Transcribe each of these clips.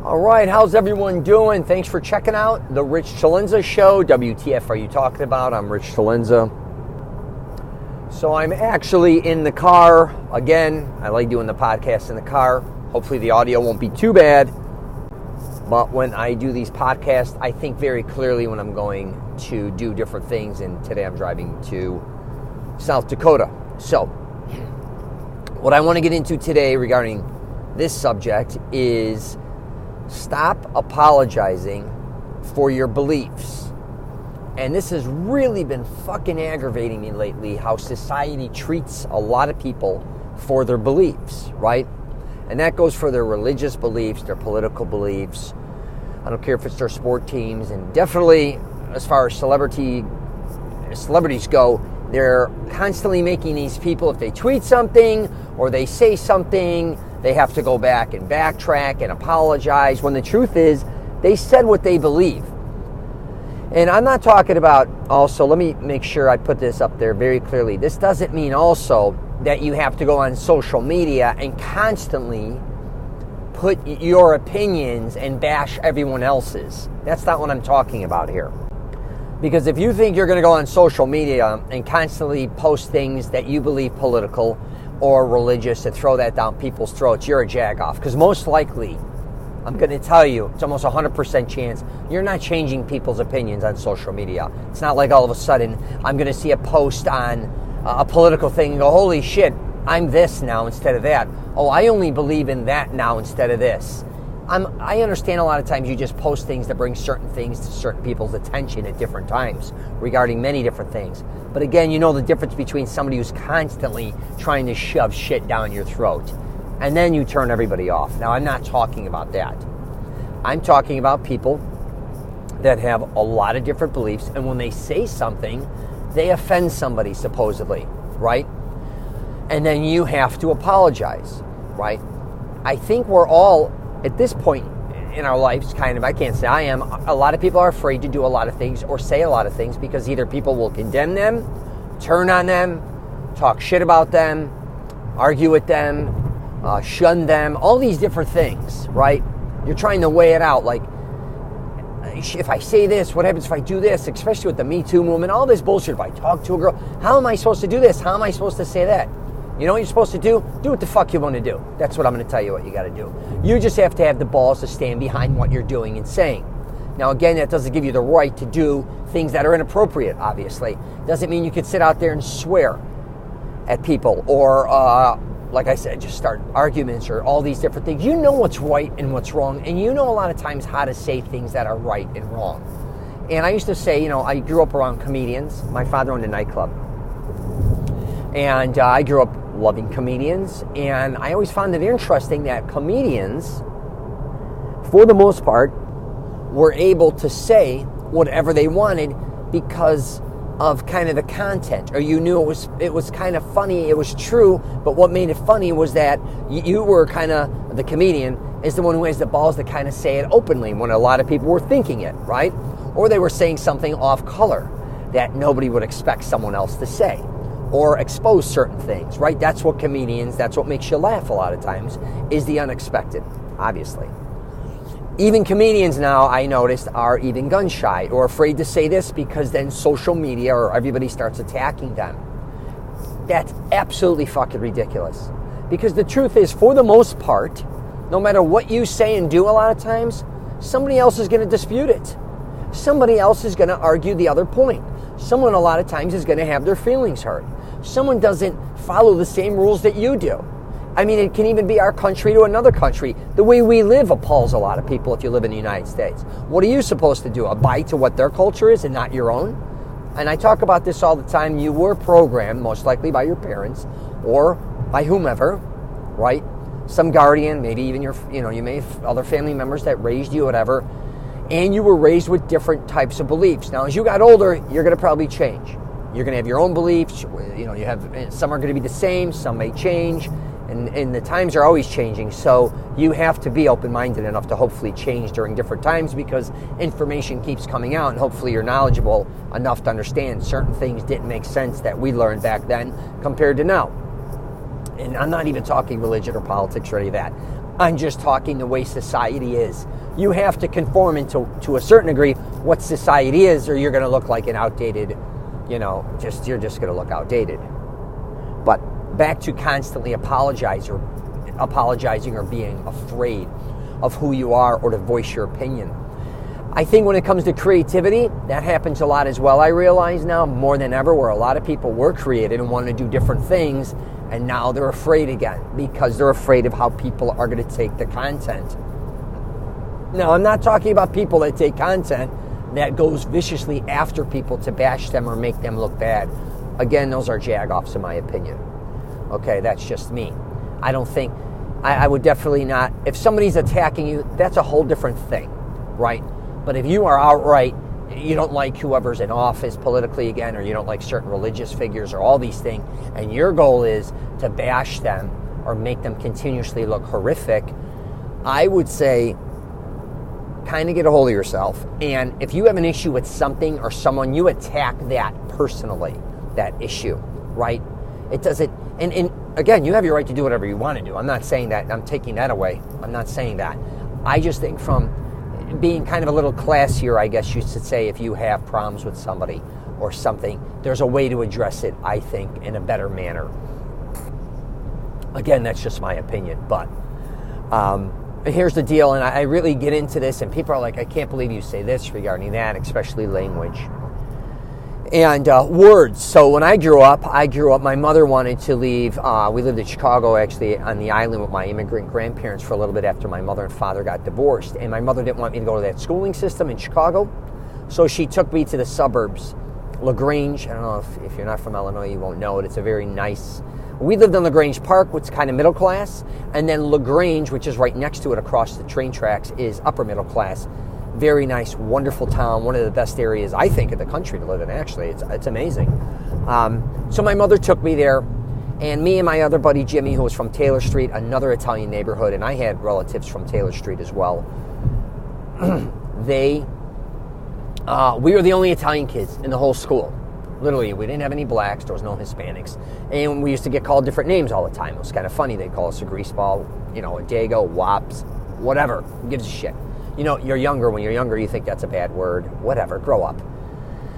All right, how's everyone doing? Thanks for checking out the Rich CELENZA show. WTF are you talking about? I'm Rich CELENZA. So I'm actually in the car. Again, I like doing the podcast in the car. Hopefully the audio won't be too bad. But when I do these podcasts, I think very clearly when I'm going to do different things. And today I'm driving to South Dakota. So what I want to get into today regarding this subject is stop apologizing for your beliefs. And this has really been fucking aggravating me lately, how society treats a lot of people for their beliefs, right? And that goes for their religious beliefs, their political beliefs. I don't care if it's their sport teams, and definitely as far as celebrities go, they're constantly making these people, if they tweet something or they say something, they have to go back and backtrack and apologize, when the truth is they said what they believe. And I'm not talking about also, let me make sure I put this up there very clearly. This doesn't mean also that you have to go on social media and constantly put your opinions and bash everyone else's. That's not what I'm talking about here. Because if you think you're going to go on social media and constantly post things that you believe political or religious to throw that down people's throats, you're a jagoff. Because most likely, I'm going to tell you, it's almost 100% chance you're not changing people's opinions on social media. It's not like all of a sudden I'm going to see a post on a political thing and go, holy shit, I'm this now instead of that. Oh, I only believe in that now instead of this. I understand a lot of times you just post things that bring certain things to certain people's attention at different times regarding many different things. But again, you know the difference between somebody who's constantly trying to shove shit down your throat and then you turn everybody off. Now, I'm not talking about that. I'm talking about people that have a lot of different beliefs, and when they say something, they offend somebody supposedly, right? And then you have to apologize, right? I think we're all, at this point in our lives, I can't say I am, a lot of people are afraid to do a lot of things or say a lot of things because either people will condemn them, turn on them, talk shit about them, argue with them, shun them, all these different things, right? You're trying to weigh it out, like, if I say this, what happens if I do this, especially with the Me Too movement, all this bullshit. If I talk to a girl, how am I supposed to do this? How am I supposed to say that? You know what you're supposed to do? Do what the fuck you want to do. That's what I'm going to tell you what you got to do. You just have to have the balls to stand behind what you're doing and saying. Now, again, that doesn't give you the right to do things that are inappropriate, obviously. Doesn't mean you could sit out there and swear at people or, like I said, just start arguments or all these different things. You know what's right and what's wrong, and you know a lot of times how to say things that are right and wrong. And I used to say, I grew up around comedians. My father owned a nightclub. And I grew up loving comedians, and I always found it interesting that comedians, for the most part, were able to say whatever they wanted because of kind of the content, or you knew it was kind of funny, it was true, but what made it funny was that you were kind of, the comedian is the one who has the balls to kind of say it openly when a lot of people were thinking it, right? Or they were saying something off color that nobody would expect someone else to say, or expose certain things, right? That's what makes you laugh a lot of times, is the unexpected, obviously. Even comedians now, I noticed, are even gun shy or afraid to say this because then social media or everybody starts attacking them. That's absolutely fucking ridiculous. Because the truth is, for the most part, no matter what you say and do a lot of times, somebody else is going to dispute it. Somebody else is going to argue the other point. Someone a lot of times is going to have their feelings hurt. Someone doesn't follow the same rules that you do. I mean, it can even be our country to another country. The way we live appalls a lot of people if you live in the United States. What are you supposed to do? Abide to what their culture is and not your own? And I talk about this all the time. You were programmed, most likely by your parents or by whomever, right? Some guardian, maybe even you may have other family members that raised you, whatever. And you were raised with different types of beliefs. Now, as you got older, you're going to probably change. You're going to have your own beliefs. You have some are going to be the same, some may change, and the times are always changing. So you have to be open-minded enough to hopefully change during different times because information keeps coming out, and hopefully you're knowledgeable enough to understand certain things didn't make sense that we learned back then compared to now. And I'm not even talking religion or politics or any of that. I'm just talking the way society is. You have to conform to a certain degree what society is, or you're going to look like an outdated, you're just going to look outdated. But back to constantly apologizing or being afraid of who you are or to voice your opinion. I think when it comes to creativity, that happens a lot as well. I realize now more than ever where a lot of people were creative and want to do different things, and now they're afraid again because they're afraid of how people are going to take the content. Now, I'm not talking about people that take content that goes viciously after people to bash them or make them look bad. Again, those are jag-offs in my opinion. Okay, that's just me. I don't think, I would definitely not, if somebody's attacking you, that's a whole different thing, right? But if you are outright, you don't like whoever's in office politically again, or you don't like certain religious figures or all these things, and your goal is to bash them or make them continuously look horrific, I would say kind of get a hold of yourself. And if you have an issue with something or someone, you attack that personally, that issue, right? It doesn't, and again, you have your right to do whatever you want to do. I'm not saying that, I'm taking that away. I'm not saying that. I just think from being kind of a little classier, I guess you should say, if you have problems with somebody or something, there's a way to address it, I think, in a better manner. Again, that's just my opinion, but here's the deal, and I really get into this, and people are like, I can't believe you say this regarding that, especially language. And words. So when I grew up, my mother wanted to leave. We lived in Chicago, actually, on the island with my immigrant grandparents for a little bit after my mother and father got divorced. And my mother didn't want me to go to that schooling system in Chicago. So she took me to the suburbs, LaGrange. I don't know if you're not from Illinois, you won't know it. It's a very nice... We lived in LaGrange Park, which is kind of middle class. And then LaGrange, which is right next to it across the train tracks, is upper middle class. Very nice, wonderful town. One of the best areas, I think, in the country to live in, actually. It's amazing. So my mother took me there, and me and my other buddy, Jimmy, who was from Taylor Street, another Italian neighborhood, and I had relatives from Taylor Street as well. We were the only Italian kids in the whole school. Literally, we didn't have any blacks. There was no Hispanics. And we used to get called different names all the time. It was kind of funny. They'd call us a greaseball, a Dago, Wops, whatever. Who gives a shit? You're younger. When you're younger, you think that's a bad word. Whatever, grow up.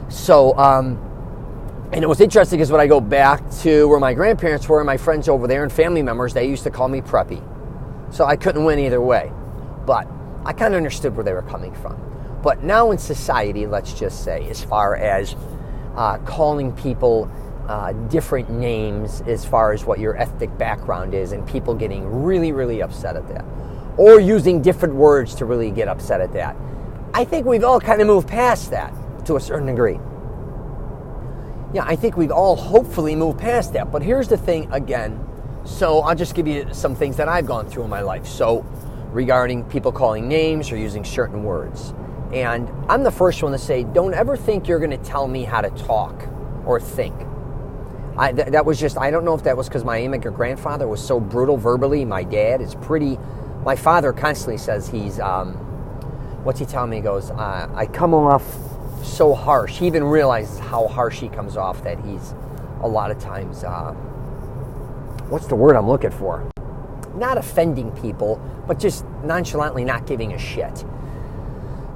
So, and it was interesting because when I go back to where my grandparents were and my friends over there and family members, they used to call me Preppy. So I couldn't win either way. But I kind of understood where they were coming from. But now in society, let's just say, as far as calling people different names as far as what your ethnic background is, and people getting really, really upset at that, or using different words to really get upset at that. I think we've all kind of moved past that to a certain degree. Yeah, I think we've all hopefully moved past that. But here's the thing again. So I'll just give you some things that I've gone through in my life. So regarding people calling names or using certain words. And I'm the first one to say, don't ever think you're going to tell me how to talk or think. That was just, I don't know if that was because my immigrant grandfather was so brutal verbally. My dad is pretty... My father constantly says he's, what's he telling me? He goes, I come off so harsh. He even realizes how harsh he comes off, that he's a lot of times, what's the word I'm looking for? Not offending people, but just nonchalantly not giving a shit.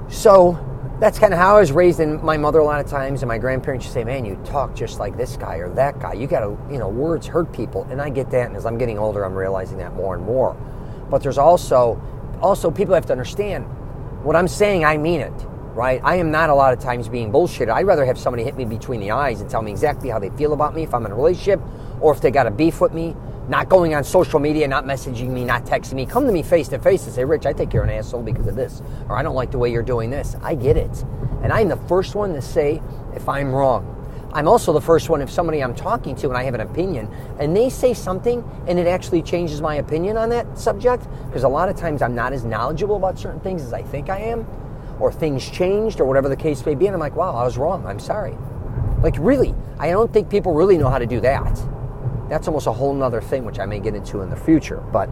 So that's kind of how I was raised. And my mother a lot of times and my grandparents used to say, man, you talk just like this guy or that guy. You got to, words hurt people. And I get that. And as I'm getting older, I'm realizing that more and more. But there's also people have to understand what I'm saying, I mean it, right? I am not a lot of times being bullshitted. I'd rather have somebody hit me between the eyes and tell me exactly how they feel about me if I'm in a relationship, or if they got a beef with me, not going on social media, not messaging me, not texting me. Come to me face to face and say, Rich, I think you're an asshole because of this, or I don't like the way you're doing this. I get it. And I'm the first one to say if I'm wrong. I'm also the first one, if somebody I'm talking to and I have an opinion and they say something and it actually changes my opinion on that subject, because a lot of times I'm not as knowledgeable about certain things as I think I am, or things changed or whatever the case may be, and I'm like, wow, I was wrong, I'm sorry. Like, really, I don't think people really know how to do that. That's almost a whole nother thing, which I may get into in the future. But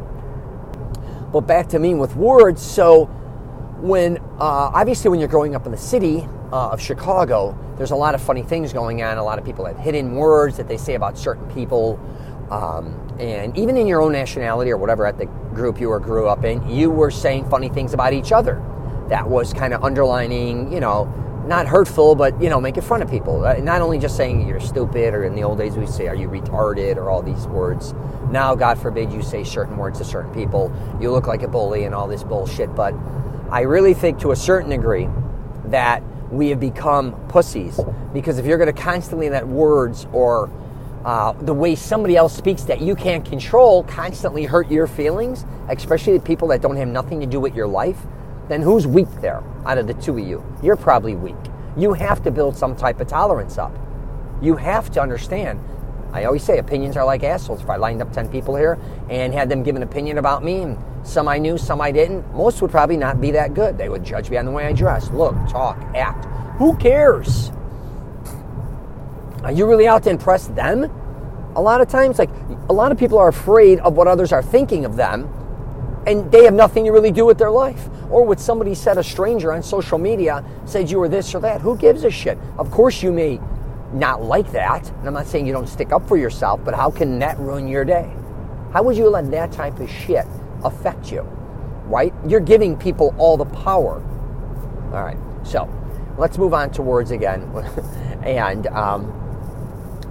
back to me with words. So when, obviously when you're growing up in the city of Chicago, there's a lot of funny things going on. A lot of people have hidden words that they say about certain people. And even in your own nationality or whatever ethnic group you grew up in, you were saying funny things about each other. That was kind of underlining, not hurtful, but, making fun of people. Not only just saying you're stupid, or in the old days we say, are you retarded, or all these words. Now, God forbid, you say certain words to certain people. You look like a bully and all this bullshit. But I really think to a certain degree that we have become pussies. Because if you're going to constantly let words or the way somebody else speaks that you can't control constantly hurt your feelings, especially the people that don't have nothing to do with your life, then who's weak there out of the two of you? You're probably weak. You have to build some type of tolerance up. You have to understand. I always say opinions are like assholes. If I lined up 10 people here and had them give an opinion about me, and some I knew, some I didn't, most would probably not be that good. They would judge me on the way I dress, look, talk, act. Who cares? Are you really out to impress them? A lot of times, a lot of people are afraid of what others are thinking of them, and they have nothing to really do with their life. Or what somebody said, a stranger on social media said you were this or that. Who gives a shit? Of course you may not like that. And I'm not saying you don't stick up for yourself, but how can that ruin your day? How would you let that type of shit affect you? Right? You're giving people all the power. All right. So let's move on to words again. And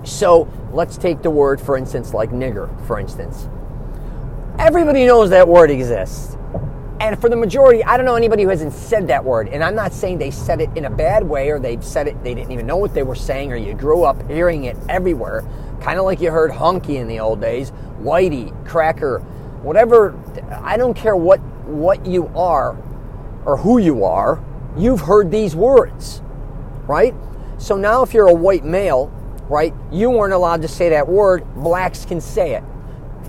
so let's take the word, for instance, like nigger, for instance. Everybody knows that word exists. And for the majority, I don't know anybody who hasn't said that word. And I'm not saying they said it in a bad way, or they've said it, they didn't even know what they were saying, or you grew up hearing it everywhere. Kind of like you heard honky in the old days, whitey, cracker, whatever. I don't care what you are or who you are, you've heard these words, right? So now if you're a white male, right, you weren't allowed to say that word. Blacks can say it.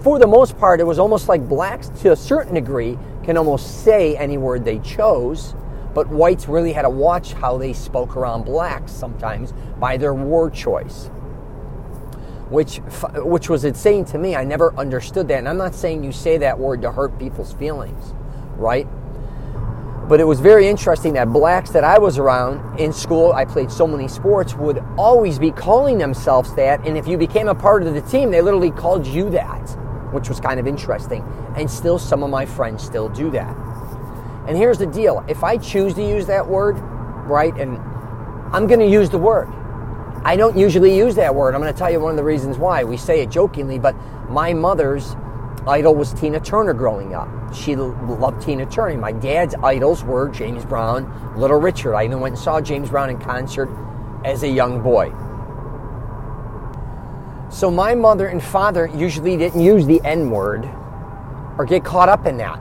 For the most part, it was almost like blacks, to a certain degree, can almost say any word they chose, but whites really had to watch how they spoke around blacks sometimes by their word choice, which was insane to me. I never understood that, and I'm not saying you say that word to hurt people's feelings, right? But it was very interesting that blacks that I was around in school, I played so many sports, would always be calling themselves that, and if you became a part of the team, they literally called you that, which was kind of interesting. And still, some of my friends still do that. And here's the deal. If I choose to use that word, right, and I'm going to use the word. I don't usually use that word. I'm going to tell you one of the reasons why. We say it jokingly, but my mother's idol was Tina Turner growing up. She loved Tina Turner. My dad's idols were James Brown, Little Richard. I even went and saw James Brown in concert as a young boy. So my mother and father usually didn't use the N-word or get caught up in that.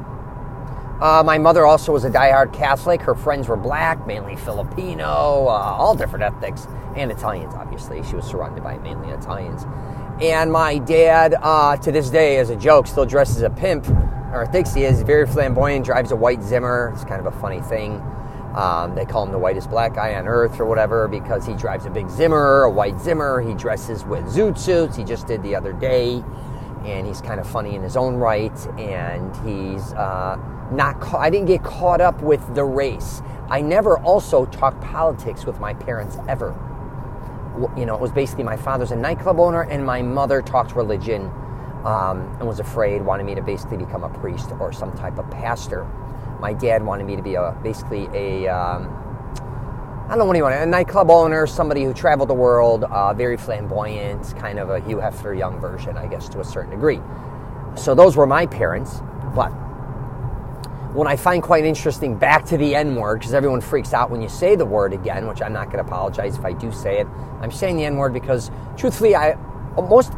My mother also was a diehard Catholic. Her friends were black, mainly Filipino, all different ethnics, and Italians, obviously. She was surrounded by mainly Italians. And my dad, to this day, as a joke, still dresses a pimp, or thinks he is, very flamboyant, drives a white Zimmer. It's kind of a funny thing. They call him the whitest black guy on earth or whatever because he drives a big Zimmer, a white Zimmer. He dresses with zoot suits. He just did the other day. And he's kind of funny in his own right. And he's I didn't get caught up with the race. I never also talked politics with my parents ever. It was basically my father's a nightclub owner and my mother talked religion and was afraid, wanted me to basically become a priest or some type of pastor. My dad wanted me to be I don't know what he wanted, a nightclub owner, somebody who traveled the world, very flamboyant, kind of a Hugh Hefner young version, I guess, to a certain degree. So those were my parents. But what I find quite interesting, back to the N-word, because everyone freaks out when you say the word again, which I'm not going to apologize if I do say it. I'm saying the N-word because, truthfully, most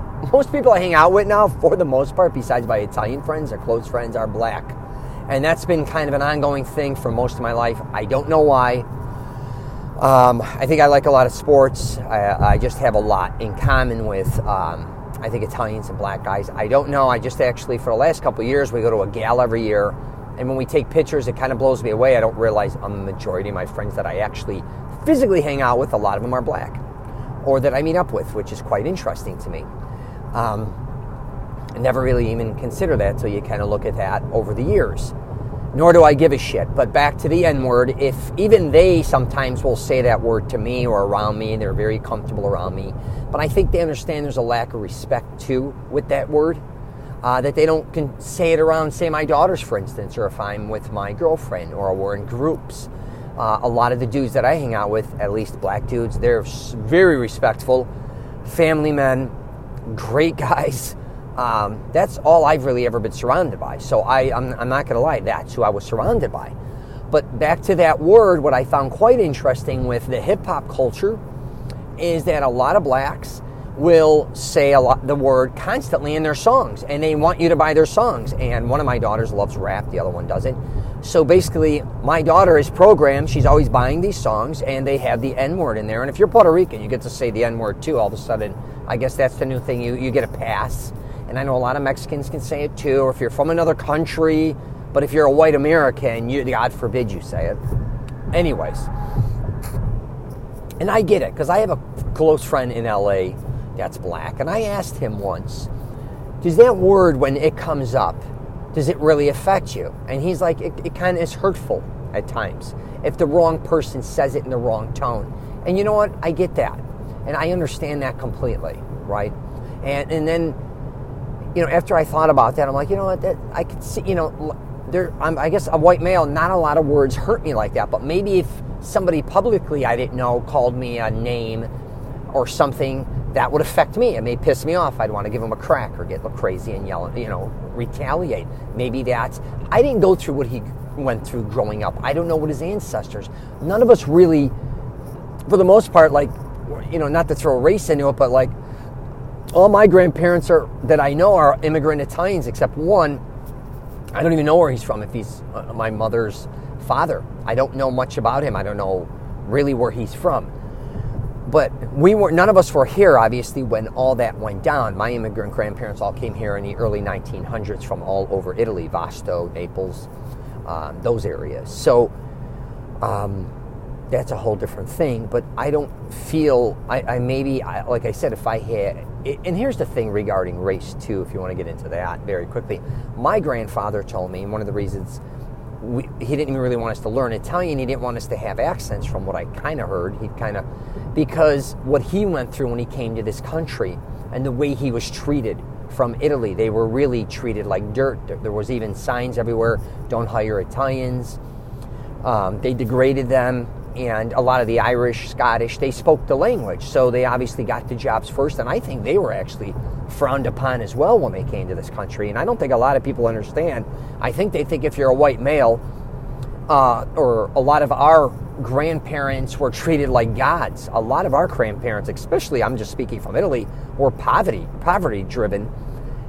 people I hang out with now, for the most part, besides my Italian friends or close friends, are black. And that's been kind of an ongoing thing for most of my life. I don't know why. I think I like a lot of sports. I just have a lot in common with, I think, Italians and black guys. I don't know. I just actually, for the last couple of years, we go to a gala every year. And when we take pictures, it kind of blows me away. I don't realize a majority of my friends that I actually physically hang out with, a lot of them are black. Or that I meet up with, which is quite interesting to me. I never really even consider that till you kind of look at that over the years. Nor do I give a shit. But back to the N-word, if even they sometimes will say that word to me or around me, they're very comfortable around me. But I think they understand there's a lack of respect, too, with that word. that they don't can say it around, say, my daughters, for instance, or if I'm with my girlfriend or we're in groups. A lot of the dudes that I hang out with, at least black dudes, they're very respectful, family men, great guys. That's all I've really ever been surrounded by. So I'm not going to lie, that's who I was surrounded by. But back to that word, what I found quite interesting with the hip-hop culture is that a lot of blacks will say the word constantly in their songs, and they want you to buy their songs. And one of my daughters loves rap, the other one doesn't. So basically, my daughter is programmed, she's always buying these songs, and they have the N-word in there. And if you're Puerto Rican, you get to say the N-word too, all of a sudden. I guess that's the new thing, you get a pass. And I know a lot of Mexicans can say it too, or if you're from another country, but if you're a white American, God forbid you say it. Anyways, and I get it, because I have a close friend in LA that's black, and I asked him once, does that word, when it comes up, does it really affect you? And he's like, it kind of is hurtful at times if the wrong person says it in the wrong tone. And you know what? I get that, and I understand that completely, right? And then, after I thought about that, I'm like, you know what? That I could see, I guess a white male, not a lot of words hurt me like that, but maybe if somebody publicly I didn't know called me a name or something, that would affect me. It may piss me off. I'd want to give him a crack or get crazy and yell, retaliate. Maybe that's... I didn't go through what he went through growing up. I don't know what his ancestors... None of us really, for the most part, not to throw race into it, but all my grandparents that I know are immigrant Italians, except one. I don't even know where he's from, if he's my mother's father. I don't know much about him. I don't know really where he's from. But none of us were here, obviously, when all that went down. My immigrant grandparents all came here in the early 1900s from all over Italy, Vasto, Naples, those areas. So that's a whole different thing. But I don't feel, like I said, if I had... And here's the thing regarding race, too, if you want to get into that very quickly. My grandfather told me, one of the reasons he didn't even really want us to learn Italian, he didn't want us to have accents, from what I kind of heard. Because what he went through when he came to this country and the way he was treated from Italy, they were really treated like dirt. There was even signs everywhere, don't hire Italians. They degraded them. And a lot of the Irish, Scottish, they spoke the language, so they obviously got the jobs first. And I think they were actually frowned upon as well when they came to this country. And I don't think a lot of people understand. I think they think if you're a white male, or a lot of our grandparents were treated like gods. A lot of our grandparents, especially, I'm just speaking from Italy, were poverty-driven.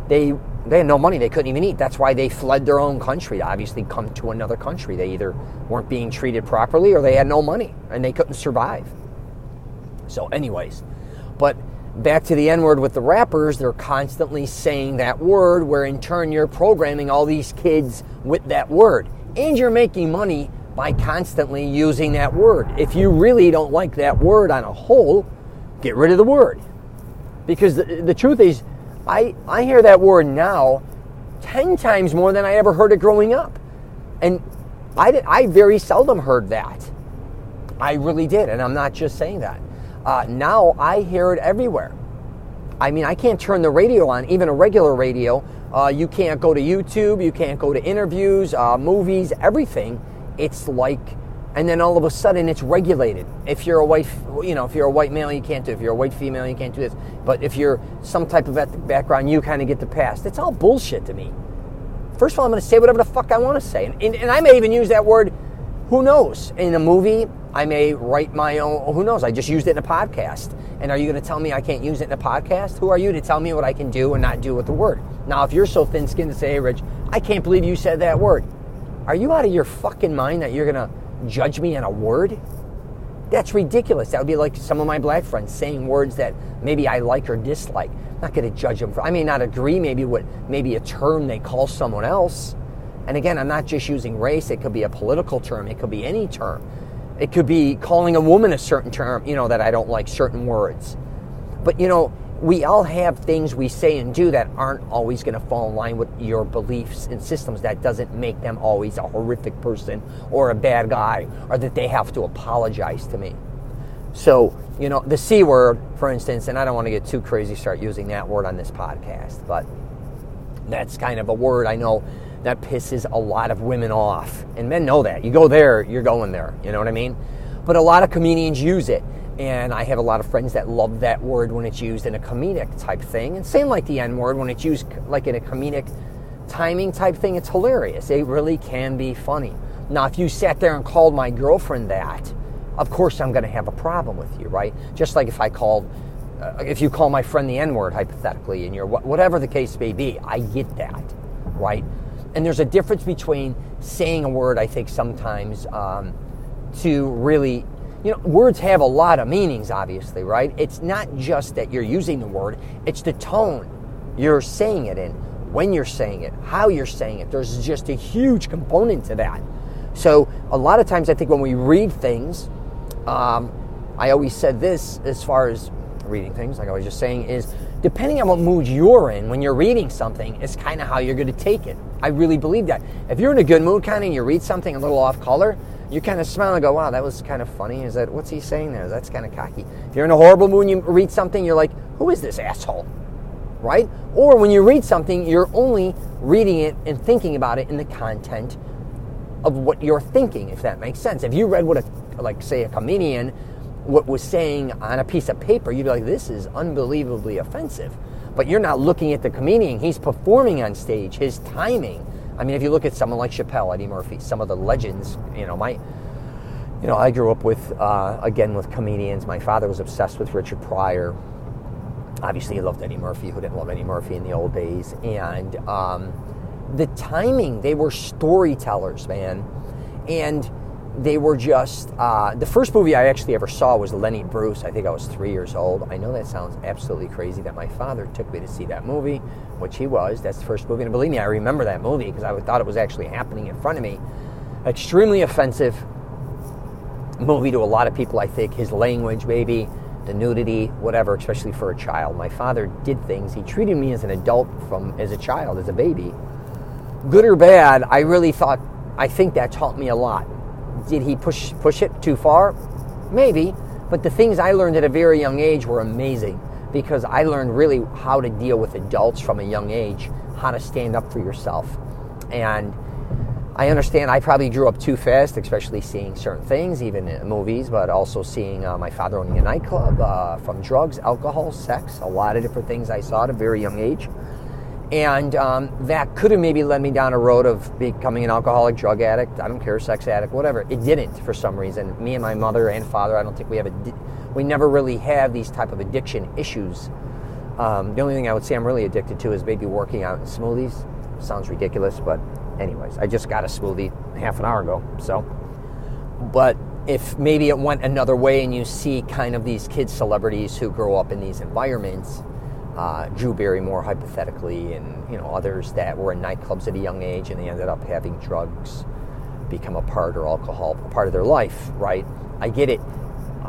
They had no money. They couldn't even eat. That's why they fled their own country to obviously come to another country. They either weren't being treated properly or they had no money and they couldn't survive. So anyways, but back to the N-word with the rappers, they're constantly saying that word, where in turn you're programming all these kids with that word. And you're making money by constantly using that word. If you really don't like that word on a whole, get rid of the word. Because the truth is, I hear that word now 10 times more than I ever heard it growing up. And I very seldom heard that. I really did, and I'm not just saying that. Now I hear it everywhere. I mean, I can't turn the radio on, even a regular radio. You can't go to YouTube, you can't go to interviews, movies, everything. It's like, and then all of a sudden it's regulated. If you're a white, if you're a white male, you can't do it. If you're a white female, you can't do this. But if you're some type of ethnic background, you kind of get the pass. It's all bullshit to me. First of all, I'm going to say whatever the fuck I want to say. And I may even use that word, who knows, in a movie. I may write my own, who knows, I just used it in a podcast. And are you going to tell me I can't use it in a podcast? Who are you to tell me what I can do and not do with the word? Now, if you're so thin-skinned to say, hey, Rich, I can't believe you said that word. Are you out of your fucking mind that you're going to judge me on a word? That's ridiculous. That would be like some of my black friends saying words that maybe I like or dislike. I'm not going to judge them for, I may not agree maybe with a term they call someone else. And again, I'm not just using race. It could be a political term. It could be any term. It could be calling a woman a certain term, that I don't like, certain words. But, we all have things we say and do that aren't always going to fall in line with your beliefs and systems. That doesn't make them always a horrific person or a bad guy, or that they have to apologize to me. So, the C word, for instance, and I don't want to get too crazy, start using that word on this podcast, but That's kind of a word I know that pisses a lot of women off. And men know that. You go there, you're going there. You know what I mean? But a lot of comedians use it. And I have a lot of friends that love that word when it's used in a comedic type thing. And same like the N-word, when it's used like in a comedic timing type thing, it's hilarious. It really can be funny. Now, if you sat there and called my girlfriend that, of course I'm going to have a problem with you, right? Just like if you call my friend the N-word, hypothetically, and you're whatever the case may be, I get that, right? And there's a difference between saying a word, I think, sometimes to really... words have a lot of meanings, obviously, right? It's not just that you're using the word, it's the tone you're saying it in, when you're saying it, how you're saying it. There's just a huge component to that. So a lot of times I think when we read things, I always said this as far as reading things, like I was just saying, is depending on what mood you're in when you're reading something, is kind of how you're going to take it. I really believe that. If you're in a good mood kind of and you read something a little off color, you kind of smile and go, wow, that was kind of funny. What's he saying there? That's kind of cocky. If you're in a horrible mood and you read something, you're like, who is this asshole? Right? Or when you read something, you're only reading it and thinking about it in the content of what you're thinking, if that makes sense. If you read what a comedian what was saying on a piece of paper, you'd be like, this is unbelievably offensive. But you're not looking at the comedian. He's performing on stage, his timing. I mean, if you look at someone like Chappelle, Eddie Murphy, some of the legends, I grew up with comedians. My father was obsessed with Richard Pryor. Obviously, he loved Eddie Murphy. Who didn't love Eddie Murphy in the old days? And the timing, they were storytellers, man. And they were just, the first movie I actually ever saw was Lenny Bruce. I think I was 3 years old. I know that sounds absolutely crazy that my father took me to see that movie, which he was. That's the first movie. And believe me, I remember that movie because I thought it was actually happening in front of me. Extremely offensive movie to a lot of people, I think. His language, maybe, the nudity, whatever, especially for a child. My father did things. He treated me as an adult as a child, as a baby. Good or bad, I think that taught me a lot. Did he push it too far? Maybe. But the things I learned at a very young age were amazing because I learned really how to deal with adults from a young age, how to stand up for yourself. And I understand I probably grew up too fast, especially seeing certain things, even in movies, but also seeing my father owning a nightclub, from drugs, alcohol, sex, a lot of different things I saw at a very young age. And that could have maybe led me down a road of becoming an alcoholic, drug addict, I don't care, sex addict, whatever. It didn't for some reason. Me and my mother and father, I don't think we never really have these type of addiction issues. The only thing I would say I'm really addicted to is maybe working out in smoothies. Sounds ridiculous, but anyways, I just got a smoothie half an hour ago. But if maybe it went another way and you see kind of these kids celebrities who grow up in these environments, Drew Barrymore hypothetically, and others that were in nightclubs at a young age and they ended up having drugs become a part, or alcohol a part of their life, right? I get it.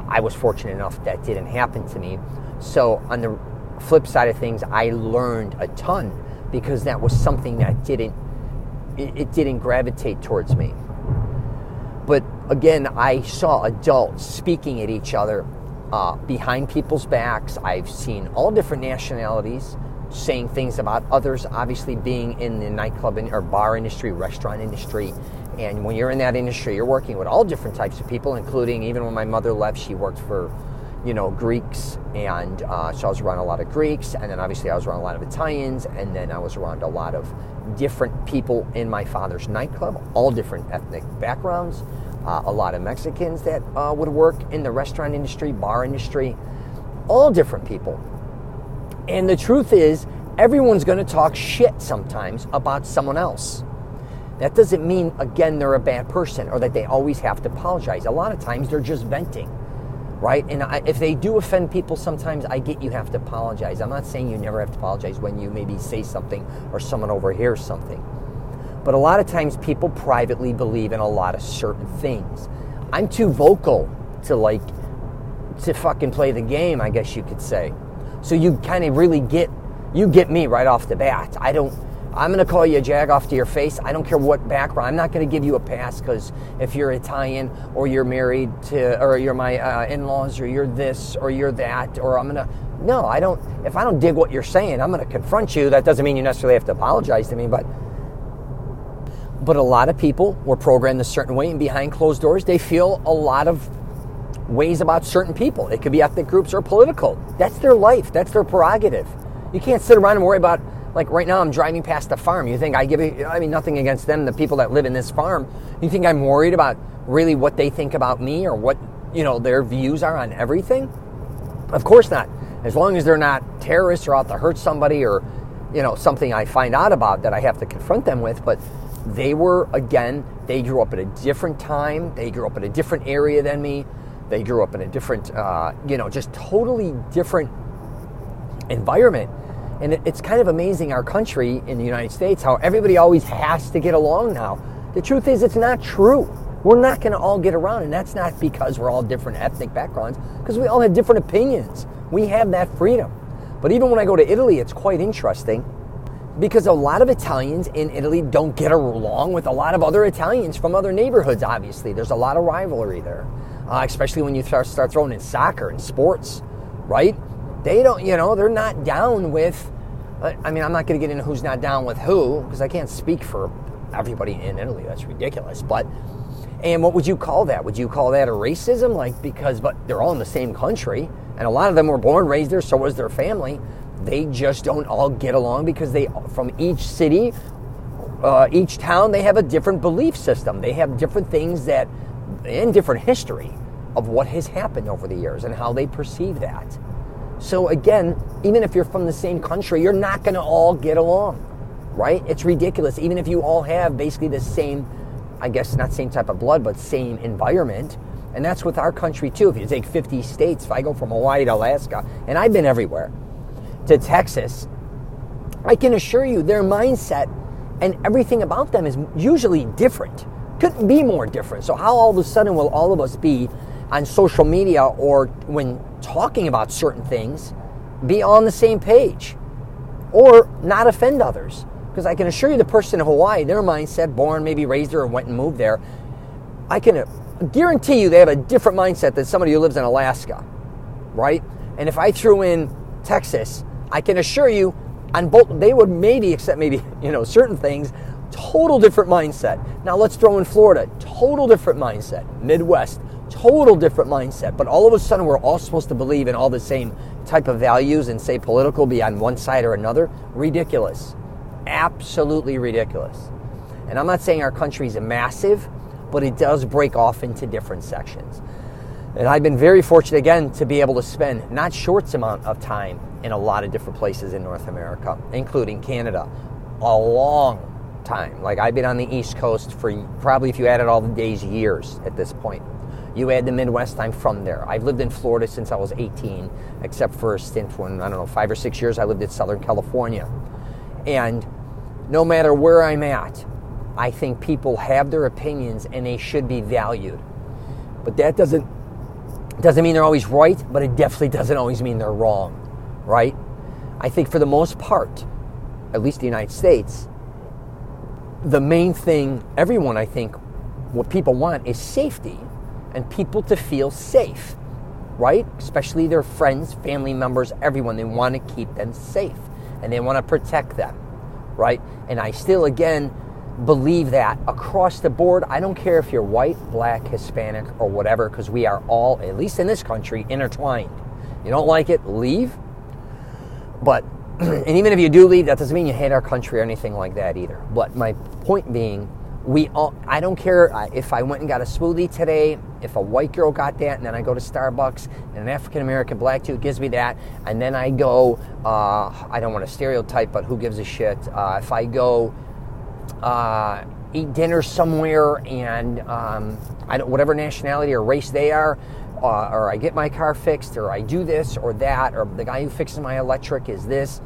I was fortunate enough that didn't happen to me. So on the flip side of things, I learned a ton because that was something that didn't gravitate towards me. But again, I saw adults speaking at each other behind people's backs. I've seen all different nationalities saying things about others, obviously being in the nightclub or bar industry, restaurant industry. And when you're in that industry, you're working with all different types of people, including even when my mother left, she worked for, Greeks. And so I was around a lot of Greeks. And then obviously I was around a lot of Italians. And then I was around a lot of different people in my father's nightclub, all different ethnic backgrounds. A lot of Mexicans that would work in the restaurant industry, bar industry, all different people. And the truth is, everyone's going to talk shit sometimes about someone else. That doesn't mean, again, they're a bad person or that they always have to apologize. A lot of times they're just venting, right? And if they do offend people, sometimes I get you have to apologize. I'm not saying you never have to apologize when you maybe say something or someone overhears something. But a lot of times people privately believe in a lot of certain things. I'm too vocal to fucking play the game, I guess you could say. So you kind of really get me right off the bat. I'm going to call you a jag off to your face. I don't care what background. I'm not going to give you a pass because if you're Italian or you're married to, or you're my in-laws or you're this or you're that, or I'm going to, no, I don't, if I don't dig what you're saying, I'm going to confront you. That doesn't mean you necessarily have to apologize to me, but a lot of people were programmed a certain way, and behind closed doors, they feel a lot of ways about certain people. It could be ethnic groups or political. That's their life. That's their prerogative. You can't sit around and worry about, like right now I'm driving past a farm. You think I mean, nothing against them, the people that live in this farm. You think I'm worried about really what they think about me or what, their views are on everything? Of course not. As long as they're not terrorists or out to hurt somebody or, something I find out about that I have to confront them with. But they grew up at a different time. They grew up in a different area than me. They grew up in a different, just totally different environment. And it's kind of amazing, our country in the United States, how everybody always has to get along now. The truth is, it's not true. We're not going to all get around, and that's not because we're all different ethnic backgrounds, because we all have different opinions. We have that freedom. But even when I go to Italy, it's quite interesting, because a lot of Italians in Italy don't get along with a lot of other Italians from other neighborhoods, obviously. There's a lot of rivalry there, especially when you start throwing in soccer and sports, right? They don't, they're not down with, I'm not going to get into who's not down with who, because I can't speak for everybody in Italy. That's ridiculous. And what would you call that? Would you call that a racism? But they're all in the same country, and a lot of them were born, raised there, so was their family. They just don't all get along because from each city, each town, they have a different belief system. They have different things and different history of what has happened over the years and how they perceive that. So again, even if you're from the same country, you're not going to all get along, right? It's ridiculous. Even if you all have basically the same, I guess not same type of blood, but same environment. And that's with our country too. If you take 50 states, if I go from Hawaii to Alaska, and I've been everywhere, to Texas, I can assure you their mindset and everything about them is usually different. Couldn't be more different. So how all of a sudden will all of us be on social media or when talking about certain things, be on the same page or not offend others? Because I can assure you the person in Hawaii, their mindset, born, maybe raised there or went and moved there, I can guarantee you they have a different mindset than somebody who lives in Alaska, right? And if I threw in Texas, I can assure you on both, they would maybe, except maybe, certain things, total different mindset. Now let's throw in Florida, total different mindset. Midwest, total different mindset. But all of a sudden we're all supposed to believe in all the same type of values and say political be on one side or another. Ridiculous. Absolutely ridiculous. And I'm not saying our country's massive, but it does break off into different sections. And I've been very fortunate, again, to be able to spend not short amount of time in a lot of different places in North America, including Canada, a long time. Like I've been on the East Coast for probably, if you added all the days, years at this point. You add the Midwest, I'm from there. I've lived in Florida since I was 18, except for a stint when, 5 or 6 years, I lived in Southern California. And no matter where I'm at, I think people have their opinions and they should be valued. But that doesn't mean they're always right, but it definitely doesn't always mean they're wrong, right? I think for the most part, at least the United States, the main thing, everyone, I think, what people want is safety and people to feel safe, right? Especially their friends, family members, everyone. They want to keep them safe and they want to protect them, right? And I still, again, believe that across the board. I don't care if you're white, black, Hispanic, or whatever, because we are all, at least in this country, intertwined. You don't like it, leave. But, and even if you do leave, that doesn't mean you hate our country or anything like that either. But my point being, I don't care if I went and got a smoothie today, if a white girl got that, and then I go to Starbucks, and an African-American black dude gives me that, and then I go, I don't want to stereotype, but who gives a shit, if I go eat dinner somewhere and whatever nationality or race they are, or I get my car fixed, or I do this or that, or the guy who fixes my electric is this,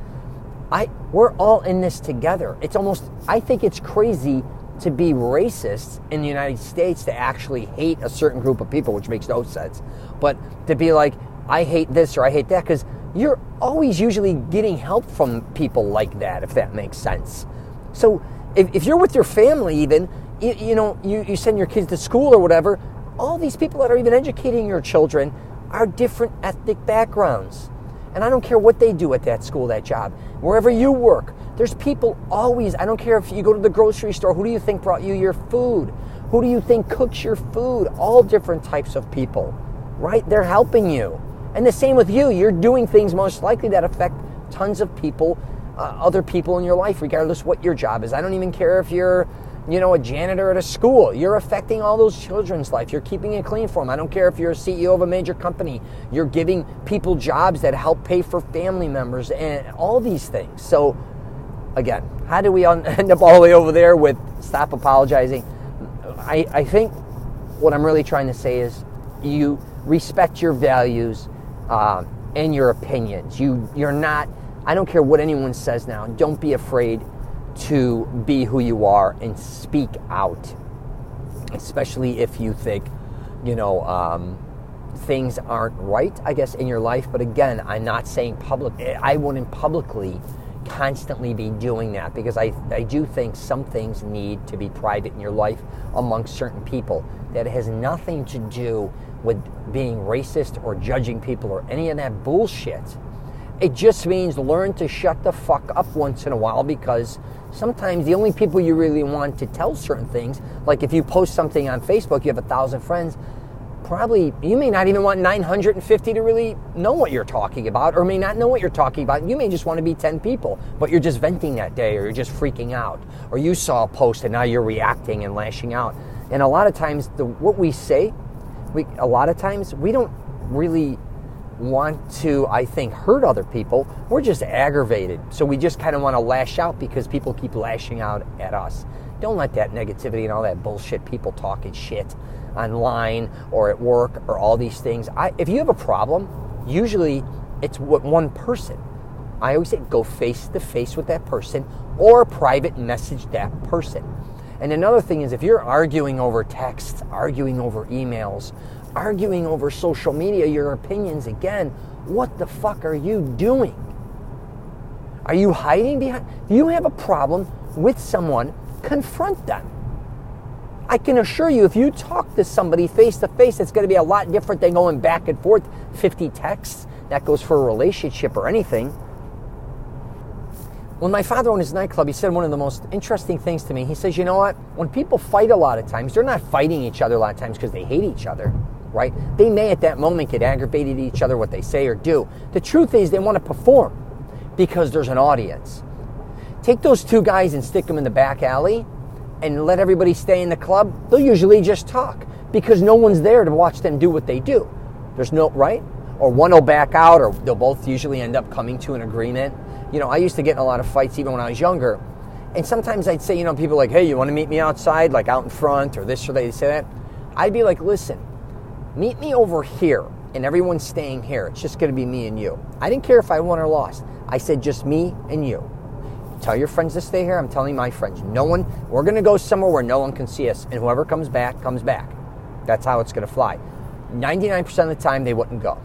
we're all in this together. It's almost, I think it's crazy to be racist in the United States, to actually hate a certain group of people, which makes no sense. But to be like, I hate this or I hate that, because you're always usually getting help from people like that, if that makes sense. So if you're with your family even, you send your kids to school or whatever, all these people that are even educating your children are different ethnic backgrounds. And I don't care what they do at that school, that job. Wherever you work, there's people always, I don't care if you go to the grocery store, who do you think brought you your food? Who do you think cooks your food? All different types of people, right? They're helping you. And the same with you. You're doing things most likely that affect tons of people, other people in your life, regardless what your job is. I don't even care if you're, a janitor at a school. You're affecting all those children's life. You're keeping it clean for them. I don't care if you're a CEO of a major company. You're giving people jobs that help pay for family members and all these things. So, again, how do we end up all the way over there with stop apologizing? I think what I'm really trying to say is you respect your values and your opinions. You're not, I don't care what anyone says now, don't be afraid to be who you are and speak out, especially if you think, things aren't right, I guess, in your life. But again, I'm not saying I wouldn't publicly constantly be doing that, because I do think some things need to be private in your life amongst certain people. That has nothing to do with being racist or judging people or any of that bullshit. It just means learn to shut the fuck up once in a while, because sometimes the only people you really want to tell certain things, like if you post something on Facebook, you have 1,000 friends, probably you may not even want 950 to really know what you're talking about, or may not know what you're talking about. You may just want to be 10 people, but you're just venting that day, or you're just freaking out, or you saw a post and now you're reacting and lashing out. And a lot of times what we say, we don't really want to, I think, hurt other people. We're just aggravated. So we just kind of want to lash out because people keep lashing out at us. Don't let that negativity and all that bullshit, people talking shit online or at work or all these things. If you have a problem, usually it's with one person. I always say go face to face with that person or private message that person. And another thing is, if you're arguing over texts, arguing over emails, arguing over social media, your opinions, again, what the fuck are you doing? Are you hiding behind? If you have a problem with someone, confront them. I can assure you, if you talk to somebody face to face, it's going to be a lot different than going back and forth 50 texts. That goes for a relationship or anything. When my father owned his nightclub, he said one of the most interesting things to me. He says, you know what? When people fight a lot of times, they're not fighting each other a lot of times because they hate each other, right? They may at that moment get aggravated at each other, what they say or do. The truth is they want to perform because there's an audience. Take those two guys and stick them in the back alley and let everybody stay in the club. They'll usually just talk because no one's there to watch them do what they do. There's no, right? Or one will back out, or they'll both usually end up coming to an agreement. I used to get in a lot of fights even when I was younger. And sometimes I'd say, people like, hey, you want to meet me outside, like out in front or this or that, they say that. I'd be like, listen, meet me over here and everyone's staying here. It's just going to be me and you. I didn't care if I won or lost. I said just me and you. Tell your friends to stay here. I'm telling my friends. We're going to go somewhere where no one can see us. And whoever comes back, comes back. That's how it's going to fly. 99% of the time, they wouldn't go.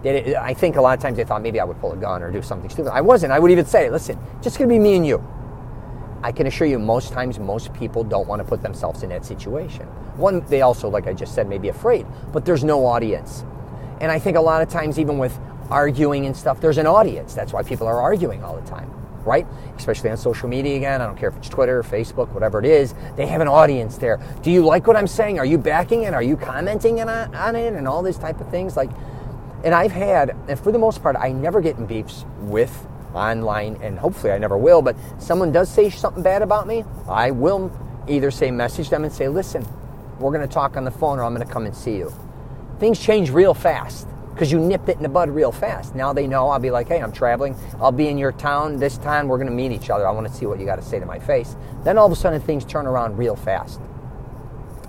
I think a lot of times they thought maybe I would pull a gun or do something stupid. I wasn't. I would even say, listen, just going to be me and you. I can assure you most times, most people don't want to put themselves in that situation. One, they also, like I just said, may be afraid. But there's no audience. And I think a lot of times, even with arguing and stuff, there's an audience. That's why people are arguing all the time. Right? Especially on social media again. I don't care if it's Twitter, Facebook, whatever it is. They have an audience there. Do you like what I'm saying? Are you backing it? Are you commenting on it? And all these type of things. And I've had, and for the most part, I never get in beefs with online, and hopefully I never will, but someone does say something bad about me, I will either message them and say, listen, we're going to talk on the phone, or I'm going to come and see you. Things change real fast. Because you nipped it in the bud real fast. Now they know. I'll be like, hey, I'm traveling. I'll be in your town this time. We're going to meet each other. I want to see what you got to say to my face. Then all of a sudden things turn around real fast.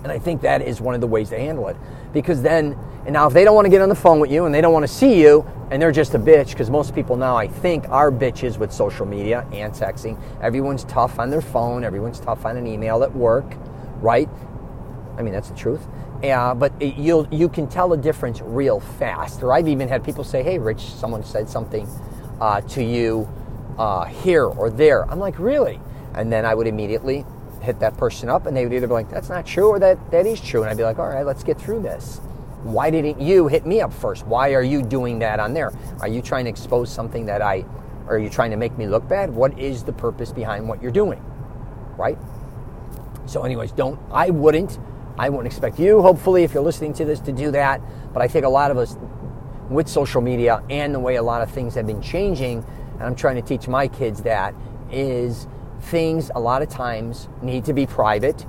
And I think that is one of the ways to handle it. Because then, and now if they don't want to get on the phone with you and they don't want to see you and they're just a bitch, because most people now I think are bitches with social media and texting. Everyone's tough on their phone. Everyone's tough on an email at work, right? I mean, that's the truth. But you can tell a difference real fast. Or I've even had people say, hey, Rich, someone said something to you here or there. I'm like, really? And then I would immediately hit that person up, and they would either be like, that's not true, or that is true. And I'd be like, all right, let's get through this. Why didn't you hit me up first? Why are you doing that on there? Are you trying to expose something or are you trying to make me look bad? What is the purpose behind what you're doing, right? So anyways, I wouldn't expect you, hopefully, if you're listening to this, to do that. But I think a lot of us, with social media and the way a lot of things have been changing, and I'm trying to teach my kids that, is things a lot of times need to be private.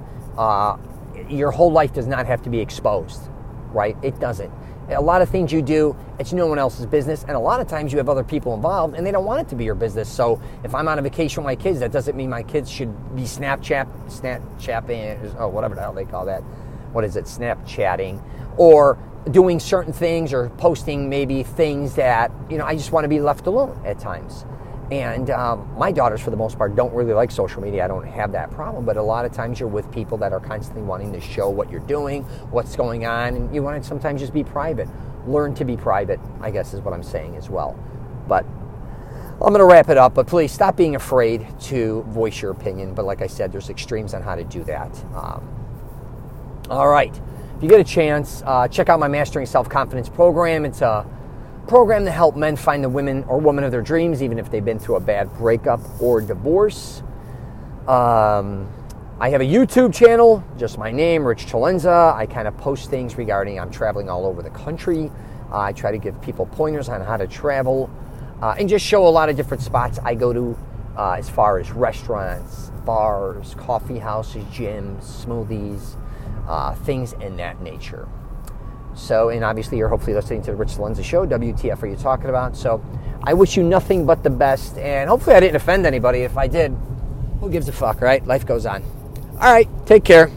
Your whole life does not have to be exposed, right? It doesn't. A lot of things you do, it's no one else's business, and a lot of times you have other people involved, and they don't want it to be your business. So if I'm on a vacation with my kids, that doesn't mean my kids should be Snapchatting, whatever the hell they call that. What is it? Snapchatting, or doing certain things, or posting maybe things that, I just want to be left alone at times. And my daughters, for the most part, don't really like social media. I don't have that problem. But a lot of times you're with people that are constantly wanting to show what you're doing, what's going on, and you want to sometimes just be private. Learn to be private, I guess, is what I'm saying as well. But I'm going to wrap it up. But please stop being afraid to voice your opinion. But like I said, there's extremes on how to do that. All right. If you get a chance, check out my Mastering Self-Confidence program. It's a program to help men find the women or woman of their dreams, even if they've been through a bad breakup or divorce. I have a YouTube channel, just my name, Rich CELENZA. I kind of post things regarding, I'm traveling all over the country. I try to give people pointers on how to travel, and just show a lot of different spots I go to, as far as restaurants, bars, coffee houses, gyms, smoothies, things in that nature. So, and obviously you're hopefully listening to the Rich CELENZA Show. WTF are you talking about? So I wish you nothing but the best, and hopefully I didn't offend anybody. If I did, who gives a fuck, right? Life goes on. All right, take care.